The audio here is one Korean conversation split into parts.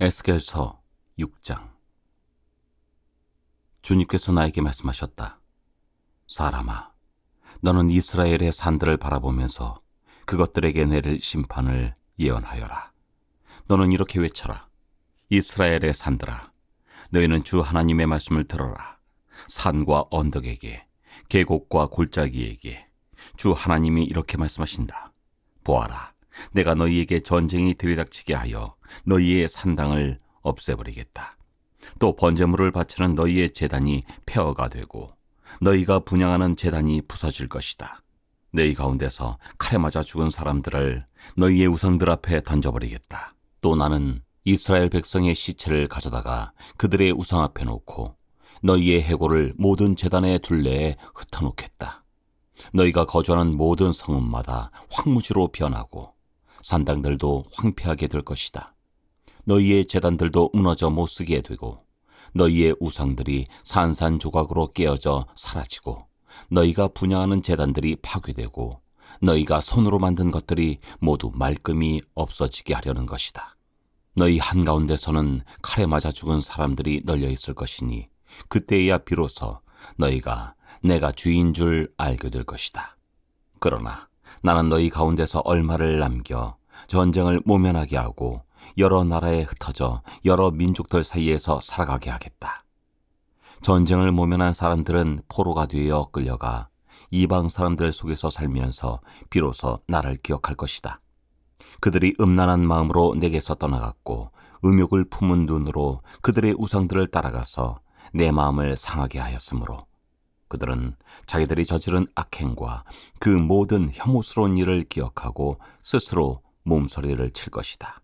에스겔서 6장. 주님께서 나에게 말씀하셨다. 사람아, 너는 이스라엘의 산들을 바라보면서 그것들에게 내릴 심판을 예언하여라. 너는 이렇게 외쳐라. 이스라엘의 산들아, 너희는 주 하나님의 말씀을 들어라. 산과 언덕에게, 계곡과 골짜기에게 주 하나님이 이렇게 말씀하신다. 보아라, 내가 너희에게 전쟁이 들이닥치게 하여 너희의 산당을 없애버리겠다. 또 번제물을 바치는 너희의 제단이 폐허가 되고 너희가 분향하는 제단이 부서질 것이다. 너희 가운데서 칼에 맞아 죽은 사람들을 너희의 우상들 앞에 던져버리겠다. 또 나는 이스라엘 백성의 시체를 가져다가 그들의 우상 앞에 놓고 너희의 해골을 모든 제단의 둘레에 흩어놓겠다. 너희가 거주하는 모든 성읍마다 황무지로 변하고 산당들도 황폐하게 될 것이다. 너희의 제단들도 무너져 못쓰게 되고 너희의 우상들이 산산조각으로 깨어져 사라지고 너희가 분향하는 제단들이 파괴되고 너희가 손으로 만든 것들이 모두 말끔히 없어지게 하려는 것이다. 너희 한가운데서는 칼에 맞아 죽은 사람들이 널려 있을 것이니 그때야 비로소 너희가 내가 주인 줄 알게 될 것이다. 그러나 나는 너희 가운데서 얼마를 남겨 전쟁을 모면하게 하고 여러 나라에 흩어져 여러 민족들 사이에서 살아가게 하겠다. 전쟁을 모면한 사람들은 포로가 되어 끌려가 이방 사람들 속에서 살면서 비로소 나를 기억할 것이다. 그들이 음란한 마음으로 내게서 떠나갔고 음욕을 품은 눈으로 그들의 우상들을 따라가서 내 마음을 상하게 하였으므로 그들은 자기들이 저지른 악행과 그 모든 혐오스러운 일을 기억하고 스스로 몸서리를 칠 것이다.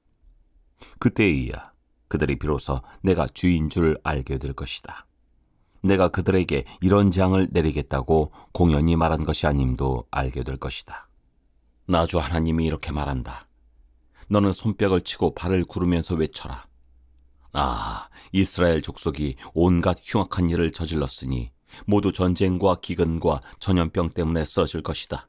그때에야 그들이 비로소 내가 주인 줄 알게 될 것이다. 내가 그들에게 이런 재앙을 내리겠다고 공연히 말한 것이 아님도 알게 될 것이다. 나 주 하나님이 이렇게 말한다. 너는 손뼉을 치고 발을 구르면서 외쳐라. 아, 이스라엘 족속이 온갖 흉악한 일을 저질렀으니 모두 전쟁과 기근과 전염병 때문에 쓰러질 것이다.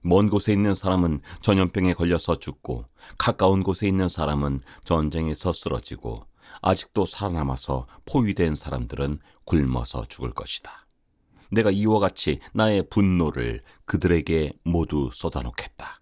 먼 곳에 있는 사람은 전염병에 걸려서 죽고 가까운 곳에 있는 사람은 전쟁에서 쓰러지고 아직도 살아남아서 포위된 사람들은 굶어서 죽을 것이다. 내가 이와 같이 나의 분노를 그들에게 모두 쏟아놓겠다.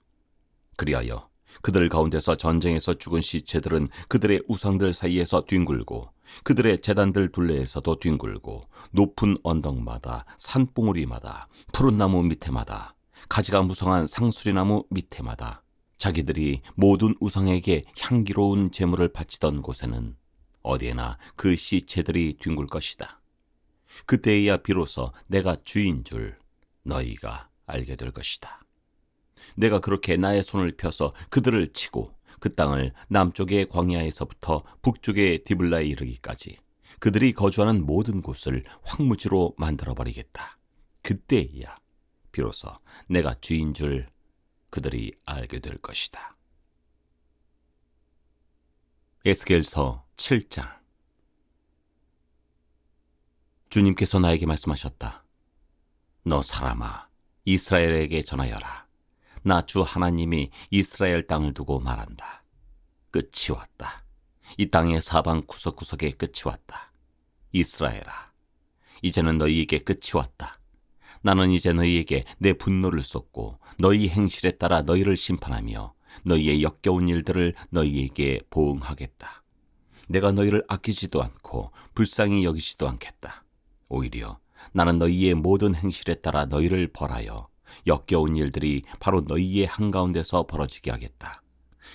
그리하여 그들 가운데서 전쟁에서 죽은 시체들은 그들의 우상들 사이에서 뒹굴고 그들의 제단들 둘레에서도 뒹굴고 높은 언덕마다 산봉우리마다 푸른 나무 밑에마다 가지가 무성한 상수리나무 밑에마다 자기들이 모든 우상에게 향기로운 제물을 바치던 곳에는 어디에나 그 시체들이 뒹굴 것이다. 그때에야 비로소 내가 주인 줄 너희가 알게 될 것이다. 내가 그렇게 나의 손을 펴서 그들을 치고 그 땅을 남쪽의 광야에서부터 북쪽의 디블라에 이르기까지 그들이 거주하는 모든 곳을 황무지로 만들어버리겠다. 그때야 비로소 내가 주인 줄 그들이 알게 될 것이다. 에스겔서 7장. 주님께서 나에게 말씀하셨다. 너 사람아, 이스라엘에게 전하여라. 나 주 하나님이 이스라엘 땅을 두고 말한다. 끝이 왔다. 이 땅의 사방 구석구석에 끝이 왔다. 이스라엘아, 이제는 너희에게 끝이 왔다. 나는 이제 너희에게 내 분노를 쏟고 너희 행실에 따라 너희를 심판하며 너희의 역겨운 일들을 너희에게 보응하겠다. 내가 너희를 아끼지도 않고 불쌍히 여기지도 않겠다. 오히려 나는 너희의 모든 행실에 따라 너희를 벌하여 역겨운 일들이 바로 너희의 한가운데서 벌어지게 하겠다.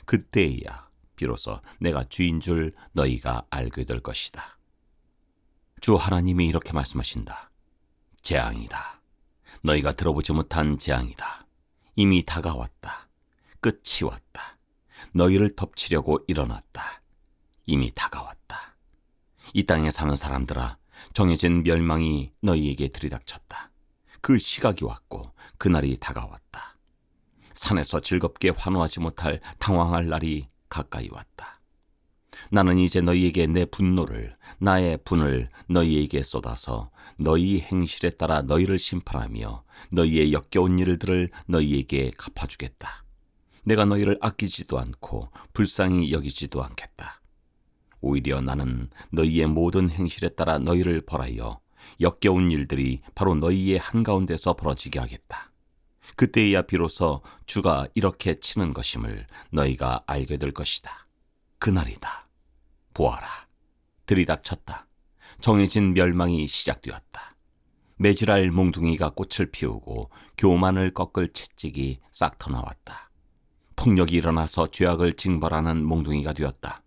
그때야 비로소 내가 주인 줄 너희가 알게 될 것이다. 주 하나님이 이렇게 말씀하신다. 재앙이다. 너희가 들어보지 못한 재앙이다. 이미 다가왔다. 끝이 왔다. 너희를 덮치려고 일어났다. 이미 다가왔다. 이 땅에 사는 사람들아, 정해진 멸망이 너희에게 들이닥쳤다. 그 시각이 왔고 그날이 다가왔다. 산에서 즐겁게 환호하지 못할 당황할 날이 가까이 왔다. 나는 이제 너희에게 내 분노를, 나의 분을 너희에게 쏟아서 너희 행실에 따라 너희를 심판하며 너희의 역겨운 일들을 너희에게 갚아주겠다. 내가 너희를 아끼지도 않고 불쌍히 여기지도 않겠다. 오히려 나는 너희의 모든 행실에 따라 너희를 벌하여 역겨운 일들이 바로 너희의 한가운데서 벌어지게 하겠다. 그때야 비로소 주가 이렇게 치는 것임을 너희가 알게 될 것이다. 그날이다. 보아라. 들이닥쳤다. 정해진 멸망이 시작되었다. 매질할 몽둥이가 꽃을 피우고 교만을 꺾을 채찍이 싹 터나왔다. 폭력이 일어나서 죄악을 징벌하는 몽둥이가 되었다.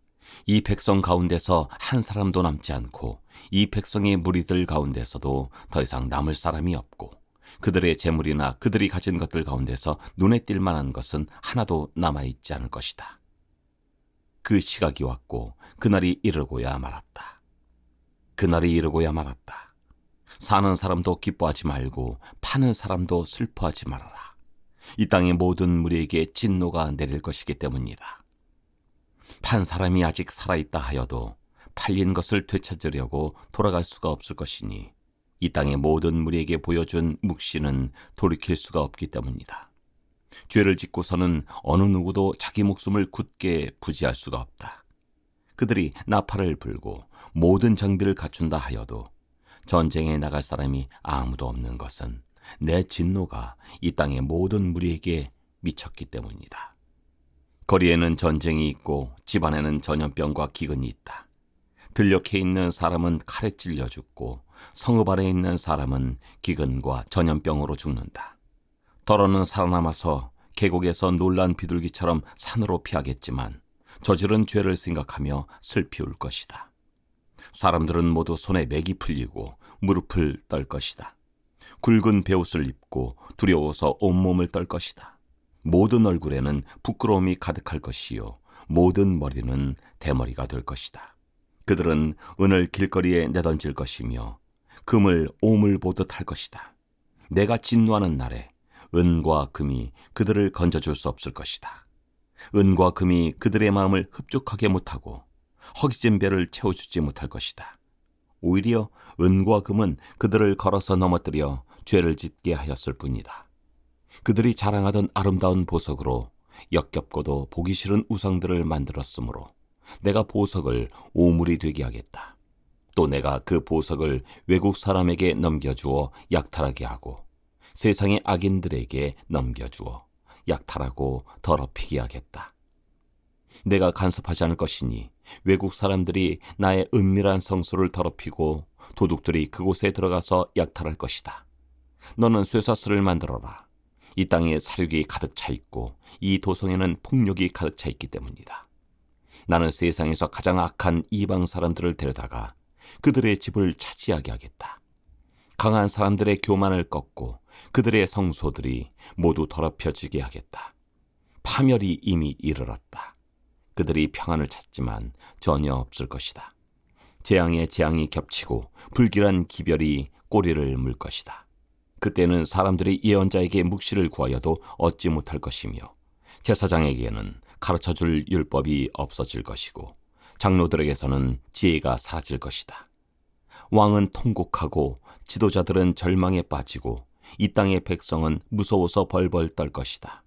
이 백성 가운데서 한 사람도 남지 않고 이 백성의 무리들 가운데서도 더 이상 남을 사람이 없고 그들의 재물이나 그들이 가진 것들 가운데서 눈에 띌 만한 것은 하나도 남아있지 않을 것이다. 그 시각이 왔고 그날이 이르고야 말았다. 그날이 이르고야 말았다. 사는 사람도 기뻐하지 말고 파는 사람도 슬퍼하지 말아라. 이 땅의 모든 무리에게 진노가 내릴 것이기 때문이다. 판 사람이 아직 살아있다 하여도 팔린 것을 되찾으려고 돌아갈 수가 없을 것이니 이 땅의 모든 무리에게 보여준 묵시는 돌이킬 수가 없기 때문이다. 죄를 짓고서는 어느 누구도 자기 목숨을 굳게 부지할 수가 없다. 그들이 나팔을 불고 모든 장비를 갖춘다 하여도 전쟁에 나갈 사람이 아무도 없는 것은 내 진노가 이 땅의 모든 무리에게 미쳤기 때문이다. 거리에는 전쟁이 있고 집안에는 전염병과 기근이 있다. 들녘에 있는 사람은 칼에 찔려 죽고 성읍 안에 있는 사람은 기근과 전염병으로 죽는다. 더러는 살아남아서 계곡에서 놀란 비둘기처럼 산으로 피하겠지만 저지른 죄를 생각하며 슬피 울 것이다. 사람들은 모두 손에 맥이 풀리고 무릎을 떨 것이다. 굵은 베옷을 입고 두려워서 온몸을 떨 것이다. 모든 얼굴에는 부끄러움이 가득할 것이요 모든 머리는 대머리가 될 것이다. 그들은 은을 길거리에 내던질 것이며 금을 오물 보듯 할 것이다. 내가 진노하는 날에 은과 금이 그들을 건져줄 수 없을 것이다. 은과 금이 그들의 마음을 흡족하게 못하고 허기진 배를 채워주지 못할 것이다. 오히려 은과 금은 그들을 걸어서 넘어뜨려 죄를 짓게 하였을 뿐이다. 그들이 자랑하던 아름다운 보석으로 역겹고도 보기 싫은 우상들을 만들었으므로 내가 보석을 오물이 되게 하겠다. 또 내가 그 보석을 외국 사람에게 넘겨주어 약탈하게 하고 세상의 악인들에게 넘겨주어 약탈하고 더럽히게 하겠다. 내가 간섭하지 않을 것이니 외국 사람들이 나의 은밀한 성소를 더럽히고 도둑들이 그곳에 들어가서 약탈할 것이다. 너는 쇠사슬을 만들어라. 이 땅에 사륙이 가득 차 있고 이 도성에는 폭력이 가득 차 있기 때문이다. 나는 세상에서 가장 악한 이방 사람들을 데려다가 그들의 집을 차지하게 하겠다. 강한 사람들의 교만을 꺾고 그들의 성소들이 모두 더럽혀지게 하겠다. 파멸이 이미 이르렀다. 그들이 평안을 찾지만 전혀 없을 것이다. 재앙에 재앙이 겹치고 불길한 기별이 꼬리를 물 것이다. 그때는 사람들이 예언자에게 묵시를 구하여도 얻지 못할 것이며 제사장에게는 가르쳐줄 율법이 없어질 것이고 장로들에게서는 지혜가 사라질 것이다. 왕은 통곡하고 지도자들은 절망에 빠지고 이 땅의 백성은 무서워서 벌벌 떨 것이다.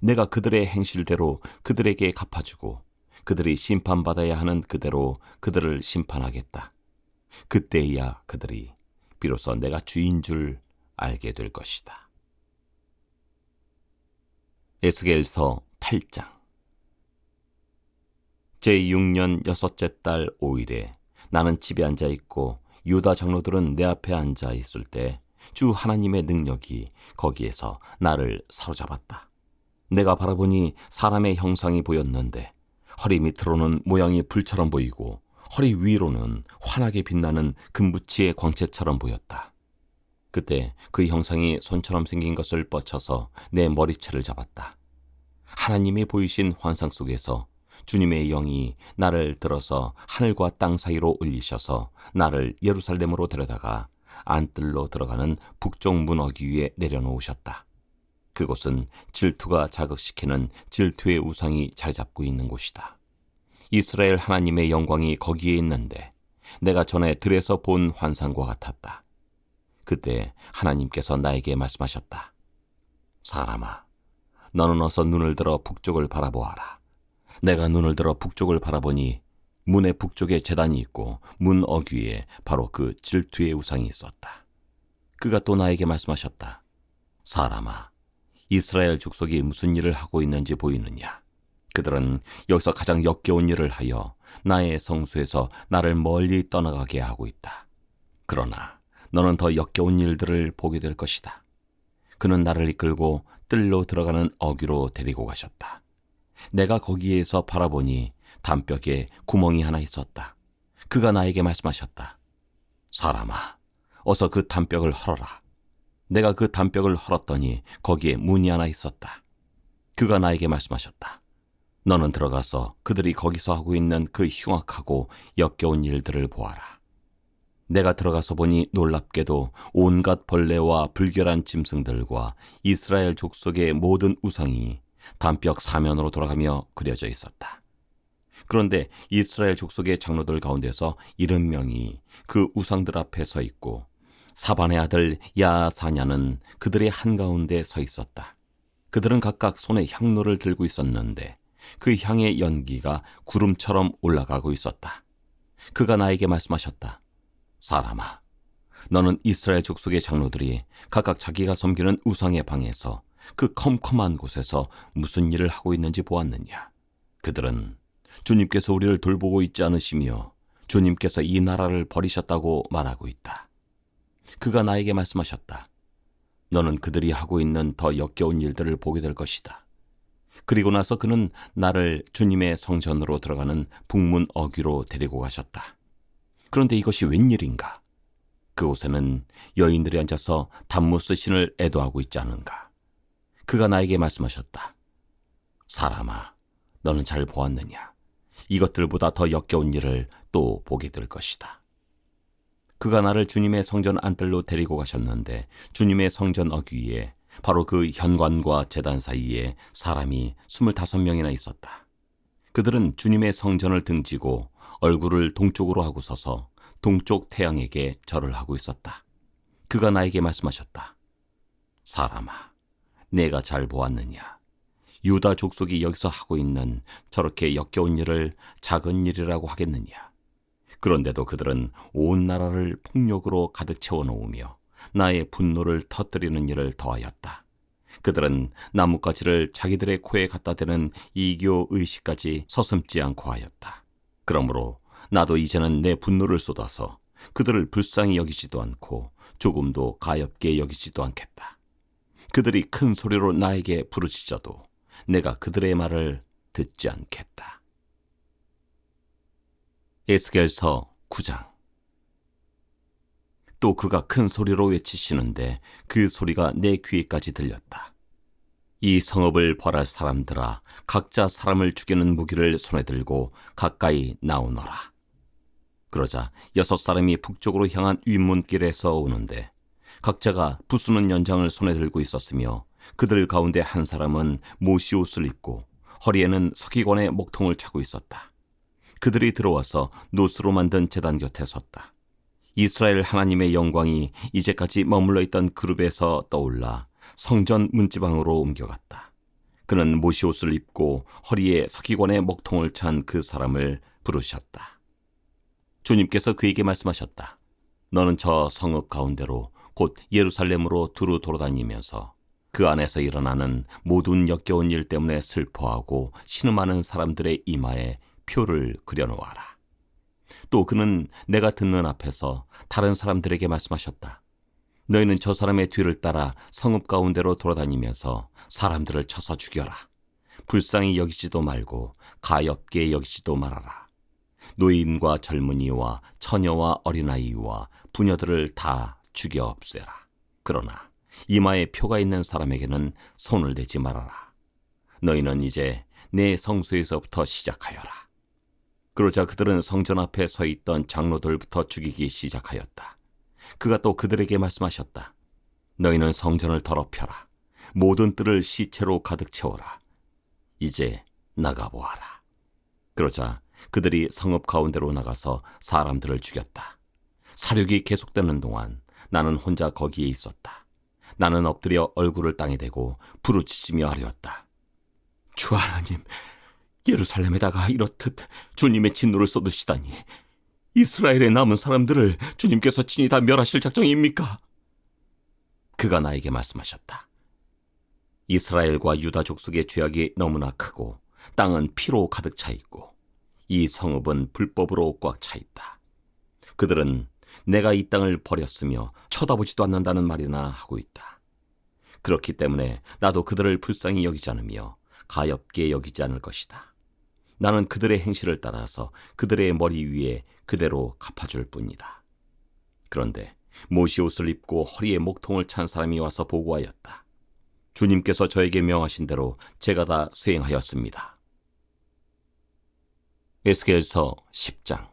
내가 그들의 행실대로 그들에게 갚아주고 그들이 심판받아야 하는 그대로 그들을 심판하겠다. 그때야 그들이 비로소 내가 주인 줄 알게 될 것이다. 에스겔서 8장. 제6년 6째 달 5일에 나는 집에 앉아 있고 유다 장로들은 내 앞에 앉아 있을 때 주 하나님의 능력이 거기에서 나를 사로잡았다. 내가 바라보니 사람의 형상이 보였는데 허리 밑으로는 모양이 불처럼 보이고 허리 위로는 환하게 빛나는 금붙이의 광채처럼 보였다. 그때 그 형상이 손처럼 생긴 것을 뻗쳐서 내 머리채를 잡았다. 하나님이 보이신 환상 속에서 주님의 영이 나를 들어서 하늘과 땅 사이로 올리셔서 나를 예루살렘으로 데려다가 안뜰로 들어가는 북쪽 문어기 위에 내려놓으셨다. 그곳은 질투가 자극시키는 질투의 우상이 자리 잡고 있는 곳이다. 이스라엘 하나님의 영광이 거기에 있는데 내가 전에 들에서 본 환상과 같았다. 그때 하나님께서 나에게 말씀하셨다. 사람아, 너는 어서 눈을 들어 북쪽을 바라보아라. 내가 눈을 들어 북쪽을 바라보니 문의 북쪽에 제단이 있고 문 어귀에 바로 그 질투의 우상이 있었다. 그가 또 나에게 말씀하셨다. 사람아, 이스라엘 족속이 무슨 일을 하고 있는지 보이느냐? 그들은 여기서 가장 역겨운 일을 하여 나의 성소에서 나를 멀리 떠나가게 하고 있다. 그러나 너는 더 역겨운 일들을 보게 될 것이다. 그는 나를 이끌고 뜰로 들어가는 어귀로 데리고 가셨다. 내가 거기에서 바라보니 담벽에 구멍이 하나 있었다. 그가 나에게 말씀하셨다. 사람아, 어서 그 담벽을 헐어라. 내가 그 담벽을 헐었더니 거기에 문이 하나 있었다. 그가 나에게 말씀하셨다. 너는 들어가서 그들이 거기서 하고 있는 그 흉악하고 역겨운 일들을 보아라. 내가 들어가서 보니 놀랍게도 온갖 벌레와 불결한 짐승들과 이스라엘 족속의 모든 우상이 담벽 사면으로 돌아가며 그려져 있었다. 그런데 이스라엘 족속의 장로들 가운데서 70명이 그 우상들 앞에 서 있고 사반의 아들 야사냐는 그들의 한가운데 서 있었다. 그들은 각각 손에 향로를 들고 있었는데 그 향의 연기가 구름처럼 올라가고 있었다. 그가 나에게 말씀하셨다. 사람아, 너는 이스라엘 족속의 장로들이 각각 자기가 섬기는 우상의 방에서 그 컴컴한 곳에서 무슨 일을 하고 있는지 보았느냐? 그들은 주님께서 우리를 돌보고 있지 않으시며 주님께서 이 나라를 버리셨다고 말하고 있다. 그가 나에게 말씀하셨다. 너는 그들이 하고 있는 더 역겨운 일들을 보게 될 것이다. 그리고 나서 그는 나를 주님의 성전으로 들어가는 북문 어귀로 데리고 가셨다. 그런데 이것이 웬일인가? 그곳에는 여인들이 앉아서 담무스 신을 애도하고 있지 않은가? 그가 나에게 말씀하셨다. 사람아, 너는 잘 보았느냐? 이것들보다 더 역겨운 일을 또 보게 될 것이다. 그가 나를 주님의 성전 안뜰로 데리고 가셨는데 주님의 성전 어귀에 바로 그 현관과 제단 사이에 사람이 25명이나 있었다. 그들은 주님의 성전을 등지고 얼굴을 동쪽으로 하고 서서 동쪽 태양에게 절을 하고 있었다. 그가 나에게 말씀하셨다. 사람아, 내가 잘 보았느냐? 유다 족속이 여기서 하고 있는 저렇게 역겨운 일을 작은 일이라고 하겠느냐? 그런데도 그들은 온 나라를 폭력으로 가득 채워놓으며 나의 분노를 터뜨리는 일을 더하였다. 그들은 나뭇가지를 자기들의 코에 갖다 대는 이교 의식까지 서슴지 않고 하였다. 그러므로 나도 이제는 내 분노를 쏟아서 그들을 불쌍히 여기지도 않고 조금도 가엾게 여기지도 않겠다. 그들이 큰 소리로 나에게 부르짖어도 내가 그들의 말을 듣지 않겠다. 에스겔서 9장. 또 그가 큰 소리로 외치시는데 그 소리가 내 귀에까지 들렸다. 이 성읍을 벌할 사람들아, 각자 사람을 죽이는 무기를 손에 들고 가까이 나오너라. 그러자 6사람이 북쪽으로 향한 윗문길에서 오는데 각자가 부수는 연장을 손에 들고 있었으며 그들 가운데 한 사람은 모시옷을 입고 허리에는 서기관의 목통을 차고 있었다. 그들이 들어와서 노스로 만든 제단 곁에 섰다. 이스라엘 하나님의 영광이 이제까지 머물러 있던 그룹에서 떠올라 성전 문지방으로 옮겨갔다. 그는 모시옷을 입고 허리에 서기관의 목통을 찬 그 사람을 부르셨다. 주님께서 그에게 말씀하셨다. 너는 저 성읍 가운데로 곧 예루살렘으로 두루 돌아다니면서 그 안에서 일어나는 모든 역겨운 일 때문에 슬퍼하고 신음하는 사람들의 이마에 표를 그려놓아라. 또 그는 내가 듣는 앞에서 다른 사람들에게 말씀하셨다. 너희는 저 사람의 뒤를 따라 성읍 가운데로 돌아다니면서 사람들을 쳐서 죽여라. 불쌍히 여기지도 말고 가엾게 여기지도 말아라. 노인과 젊은이와 처녀와 어린아이와 부녀들을 다 죽여 없애라. 그러나 이마에 표가 있는 사람에게는 손을 대지 말아라. 너희는 이제 내 성소에서부터 시작하여라. 그러자 그들은 성전 앞에 서 있던 장로들부터 죽이기 시작하였다. 그가 또 그들에게 말씀하셨다. 너희는 성전을 더럽혀라. 모든 뜰을 시체로 가득 채워라. 이제 나가보아라. 그러자 그들이 성읍 가운데로 나가서 사람들을 죽였다. 사륙이 계속되는 동안 나는 혼자 거기에 있었다. 나는 엎드려 얼굴을 땅에 대고 부르짖으며 아뢰었다. 주 하나님, 예루살렘에다가 이렇듯 주님의 진노를 쏟으시다니, 이스라엘에 남은 사람들을 주님께서 친히 다 멸하실 작정입니까? 그가 나에게 말씀하셨다. 이스라엘과 유다 족속의 죄악이 너무나 크고 땅은 피로 가득 차 있고 이 성읍은 불법으로 꽉 차 있다. 그들은 내가 이 땅을 버렸으며 쳐다보지도 않는다는 말이나 하고 있다. 그렇기 때문에 나도 그들을 불쌍히 여기지 않으며 가엾게 여기지 않을 것이다. 나는 그들의 행실을 따라서 그들의 머리 위에 그대로 갚아줄 뿐이다. 그런데 모시옷을 입고 허리에 목통을 찬 사람이 와서 보고하였다. 주님께서 저에게 명하신 대로 제가 다 수행하였습니다. 에스겔서 10장.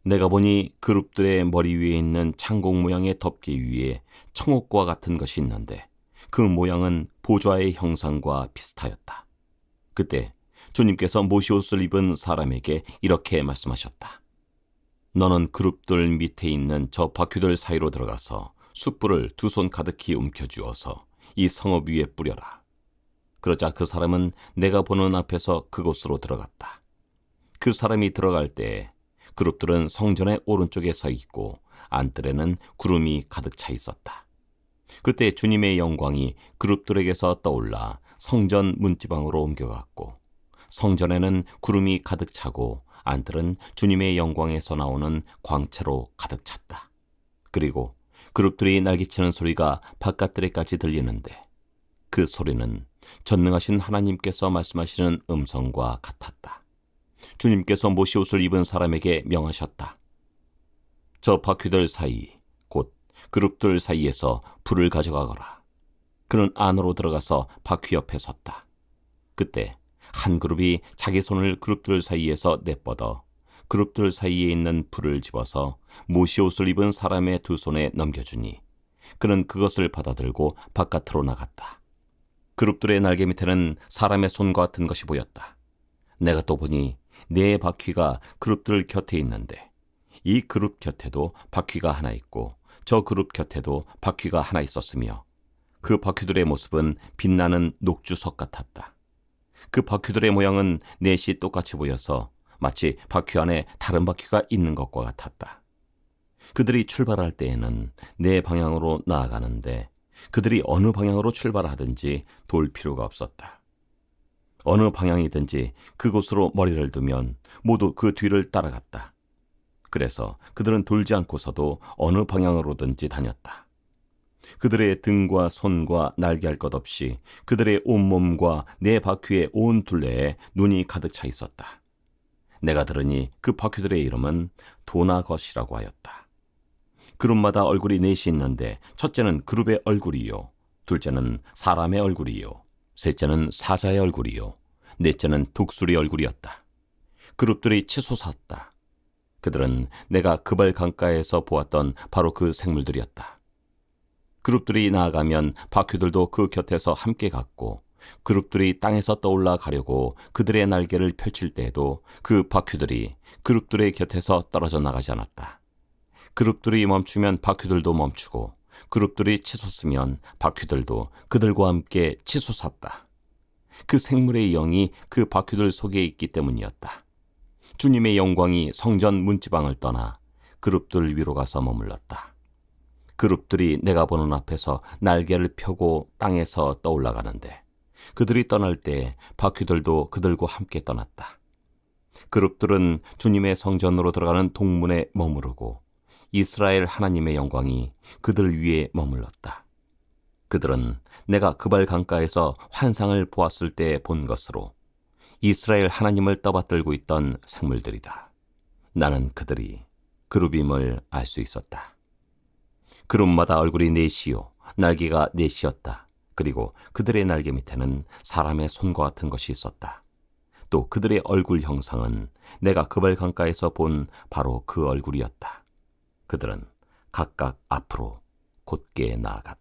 내가 보니 그룹들의 머리 위에 있는 창공 모양의 덮개 위에 청옥과 같은 것이 있는데 그 모양은 보좌의 형상과 비슷하였다. 그때 주님께서 모시옷을 입은 사람에게 이렇게 말씀하셨다. 너는 그룹들 밑에 있는 저 바퀴들 사이로 들어가서 숯불을 2손 가득히 움켜쥐어서 이 성읍 위에 뿌려라. 그러자 그 사람은 내가 보는 앞에서 그곳으로 들어갔다. 그 사람이 들어갈 때 그룹들은 성전의 오른쪽에 서 있고 안뜰에는 구름이 가득 차 있었다. 그때 주님의 영광이 그룹들에게서 떠올라 성전 문지방으로 옮겨갔고 성전에는 구름이 가득 차고 안뜰은 주님의 영광에서 나오는 광채로 가득 찼다. 그리고 그룹들이 날개치는 소리가 바깥들에까지 들리는데 그 소리는 전능하신 하나님께서 말씀하시는 음성과 같았다. 주님께서 모시옷을 입은 사람에게 명하셨다. 저 바퀴들 사이, 곧 그룹들 사이에서 불을 가져가거라. 그는 안으로 들어가서 바퀴 옆에 섰다. 그때 한 그룹이 자기 손을 그룹들 사이에서 내뻗어 그룹들 사이에 있는 불을 집어서 모시옷을 입은 사람의 2손에 넘겨주니 그는 그것을 받아들고 바깥으로 나갔다. 그룹들의 날개 밑에는 사람의 손 같은 것이 보였다. 내가 또 보니 4바퀴가 그룹들 곁에 있는데 이 그룹 곁에도 바퀴가 하나 있고 저 그룹 곁에도 바퀴가 하나 있었으며 그 바퀴들의 모습은 빛나는 녹주석 같았다. 그 바퀴들의 모양은 넷이 똑같이 보여서 마치 바퀴 안에 다른 바퀴가 있는 것과 같았다. 그들이 출발할 때에는 4방향으로 나아가는데 그들이 어느 방향으로 출발하든지 돌 필요가 없었다. 어느 방향이든지 그곳으로 머리를 두면 모두 그 뒤를 따라갔다. 그래서 그들은 돌지 않고서도 어느 방향으로든지 다녔다. 그들의 등과 손과 날개할 것 없이 그들의 온몸과 4바퀴의 온 둘레에 눈이 가득 차 있었다. 내가 들으니 그 바퀴들의 이름은 도나것이라고 하였다. 그룹마다 얼굴이 4이 있는데 첫째는 그룹의 얼굴이요, 둘째는 사람의 얼굴이요, 셋째는 사자의 얼굴이요, 넷째는 독수리 얼굴이었다. 그룹들이 치솟았다. 그들은 내가 그발 강가에서 보았던 바로 그 생물들이었다. 그룹들이 나아가면 바퀴들도 그 곁에서 함께 갔고 그룹들이 땅에서 떠올라 가려고 그들의 날개를 펼칠 때에도 그 바퀴들이 그룹들의 곁에서 떨어져 나가지 않았다. 그룹들이 멈추면 바퀴들도 멈추고 그룹들이 치솟으면 바퀴들도 그들과 함께 치솟았다. 그 생물의 영이 그 바퀴들 속에 있기 때문이었다. 주님의 영광이 성전 문지방을 떠나 그룹들 위로 가서 머물렀다. 그룹들이 내가 보는 앞에서 날개를 펴고 땅에서 떠올라가는데 그들이 떠날 때 바퀴들도 그들과 함께 떠났다. 그룹들은 주님의 성전으로 들어가는 동문에 머무르고 이스라엘 하나님의 영광이 그들 위에 머물렀다. 그들은 내가 그발 강가에서 환상을 보았을 때 본 것으로 이스라엘 하나님을 떠받들고 있던 생물들이다. 나는 그들이 그룹임을 알 수 있었다. 그룹마다 얼굴이 4이요 날개가 4이었다. 그리고 그들의 날개 밑에는 사람의 손과 같은 것이 있었다. 또 그들의 얼굴 형상은 내가 그발 강가에서 본 바로 그 얼굴이었다. 그들은 각각 앞으로 곧게 나아갔다.